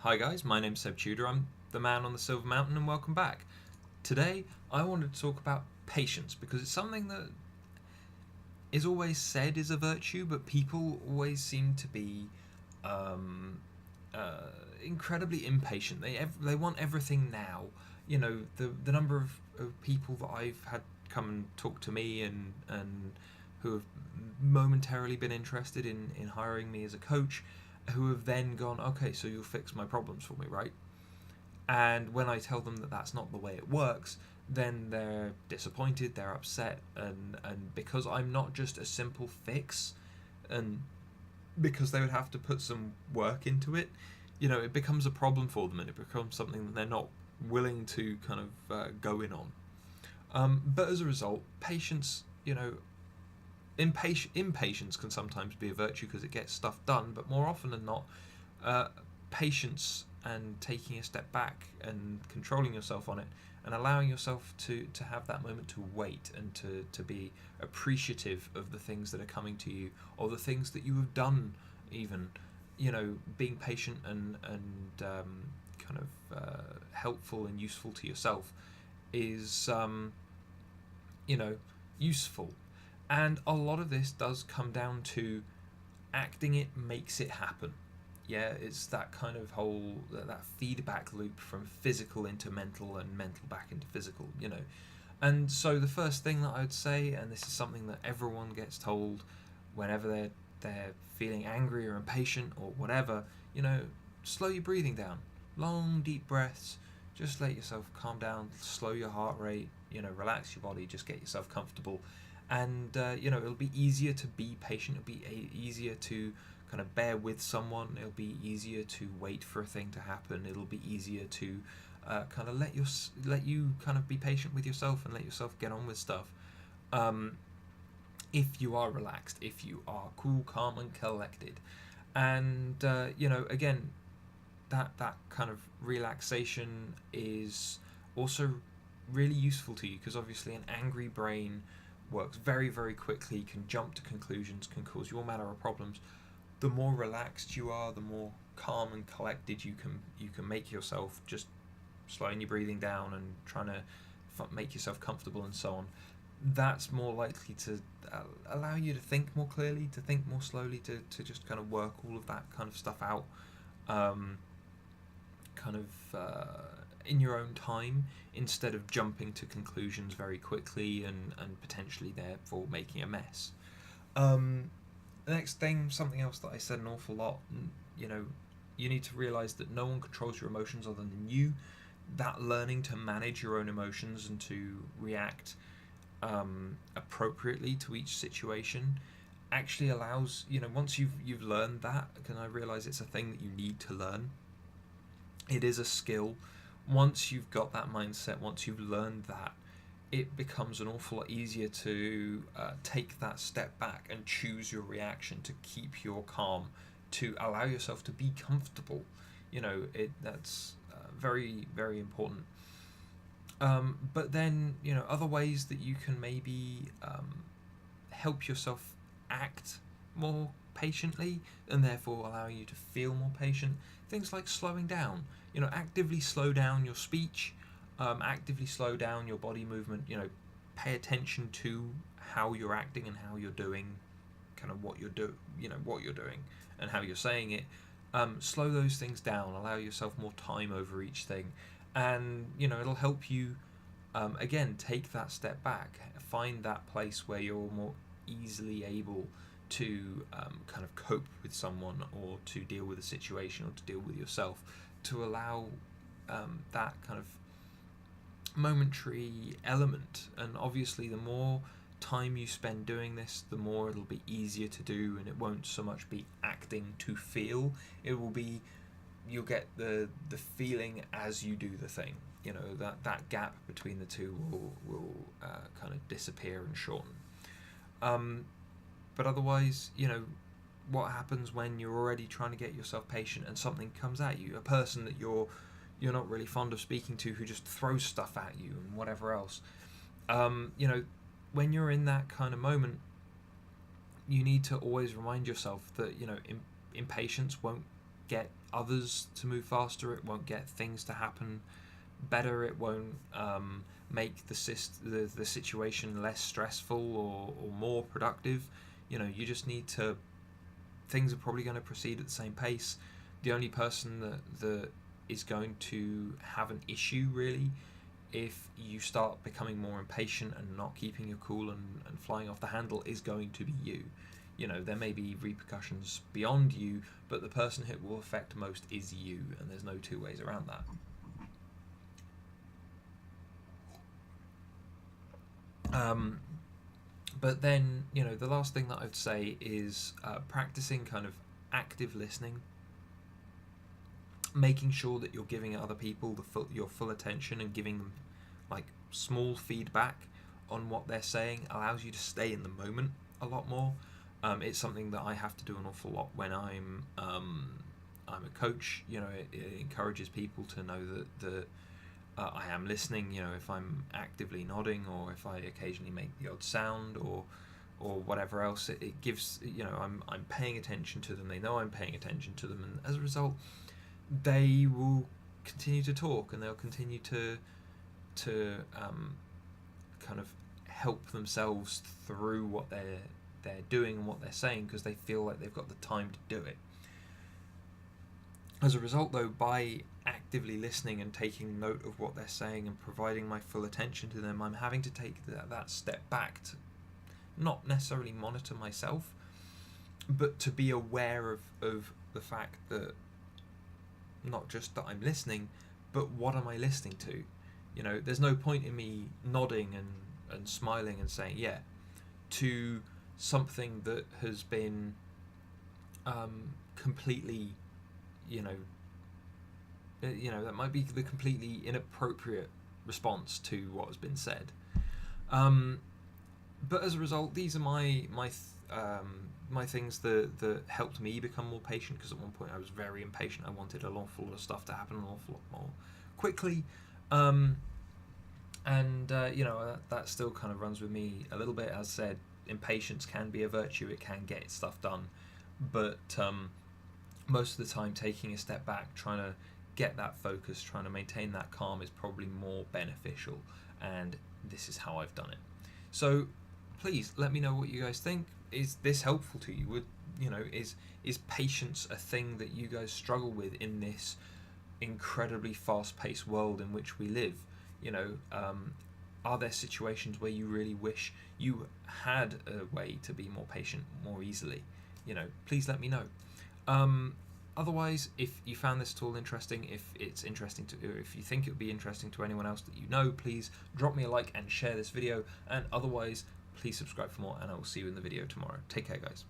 Hi guys, my name's Seb Tudor. I'm the man on the Silver Mountain, and welcome back. Today, I wanted to talk about patience because it's something that is always said is a virtue, but people always seem to be um, incredibly impatient. They want everything now. The number of people that I've had come and talk to me and who have momentarily been interested in hiring me as a coach, who have then gone, okay, so you'll fix my problems for me, right? And when I tell them that that's not the way it works, then they're disappointed, they're upset, and because I'm not just a simple fix, and because they would have to put some work into it, it becomes a problem for them, and it becomes something that they're not willing to kind of go in on. But as a result, patience, impatience can sometimes be a virtue because it gets stuff done, but more often than not, uh, patience and taking a step back and controlling yourself on it and allowing yourself to have that moment to wait and to be appreciative of the things that are coming to you or the things that you have done, even, being patient and kind of helpful and useful to yourself is, you know, useful. And a lot of this does come down to acting it makes it happen. Yeah, it's that kind of whole that feedback loop from physical into mental and mental back into physical. And so the first thing that I would say, and this is something that everyone gets told whenever they're feeling angry or impatient or whatever, slow your breathing down. Long deep breaths, just let yourself calm down, slow your heart rate, relax your body, just get yourself comfortable. And it'll be easier to be patient, it'll be easier to kind of bear with someone, it'll be easier to wait for a thing to happen, it'll be easier to kind of let you kind of be patient with yourself and let yourself get on with stuff. um, if you are relaxed, if you are cool, calm and collected. And again, that kind of relaxation is also really useful to you because obviously an angry brain works very, very quickly, can jump to conclusions, can cause you all manner of problems. The more relaxed you are, the more calm and collected you can make yourself, just slowing your breathing down and trying to make yourself comfortable and so on. That's more likely to allow you to think more clearly, to think more slowly, to just kind of work all of that kind of stuff out, um, kind of in your own time, instead of jumping to conclusions very quickly and potentially therefore making a mess. Um, the next thing, something else that I said an awful lot, you know, you need to realize that no one controls your emotions other than you. That learning to manage your own emotions and to react appropriately to each situation actually allows, once you've learned that, and I realize it's a thing that you need to learn, it is a skill. Once you've got that mindset, once you've learned that, it becomes an awful lot easier to take that step back and choose your reaction, to keep your calm, to allow yourself to be comfortable. That's very, very important. But then, other ways that you can maybe help yourself act more patiently and therefore allowing you to feel more patient. Things like slowing down. Actively slow down your speech, actively slow down your body movement. Pay attention to how you're acting and how you're doing, kind of what you're doing and how you're saying it. Slow those things down. Allow yourself more time over each thing, and it'll help you. Again, take that step back, find that place where you're more easily able to kind of cope with someone or to deal with a situation or to deal with yourself, to allow that kind of momentary element. And obviously, the more time you spend doing this, the more it'll be easier to do, and it won't so much be acting to feel. It will be, you'll get the feeling as you do the thing. That gap between the two will kind of disappear and shorten. But otherwise, what happens when you're already trying to get yourself patient and something comes at you, a person that you're not really fond of speaking to, who just throws stuff at you and whatever else. When you're in that kind of moment, you need to always remind yourself that impatience won't get others to move faster. It won't get things to happen better. It won't make the situation less stressful or more productive. You just need to. Things are probably going to proceed at the same pace. The only person that is going to have an issue really, if you start becoming more impatient and not keeping your cool and flying off the handle, is going to be you. There may be repercussions beyond you, but the person it will affect most is you, and there's no two ways around that. But then, the last thing that I'd say is practicing kind of active listening, making sure that you're giving other people your full attention and giving them like small feedback on what they're saying allows you to stay in the moment a lot more. It's something that I have to do an awful lot when I'm a coach. It encourages people to know that I am listening. If I'm actively nodding, or if I occasionally make the odd sound, or whatever else, it gives, I'm paying attention to them. They know I'm paying attention to them, and as a result, they will continue to talk, and they'll continue to kind of help themselves through what they're doing and what they're saying, because they feel like they've got the time to do it. As a result, though, by actively listening and taking note of what they're saying and providing my full attention to them, I'm having to take that step back to not necessarily monitor myself, but to be aware of the fact that not just that I'm listening, but what am I listening to? There's no point in me nodding and smiling and saying yeah to something that has been completely, that might be the completely inappropriate response to what has been said. But as a result, these are my things that helped me become more patient, because at one point I was very impatient. I wanted an awful lot of stuff to happen an awful lot more quickly. That still kind of runs with me a little bit. As I said, impatience can be a virtue. It can get stuff done, but most of the time, taking a step back, trying to get that focus, trying to maintain that calm is probably more beneficial, and this is how I've done it. So please let me know what you guys think. Is this helpful to you? Is patience a thing that you guys struggle with in this incredibly fast-paced world in which we live? Are there situations where you really wish you had a way to be more patient more easily? Please let me know. Otherwise, if you found this at all interesting, if it's interesting if you think it would be interesting to anyone else that you know, please drop me a like and share this video. And otherwise, please subscribe for more, and I will see you in the video tomorrow. Take care, guys.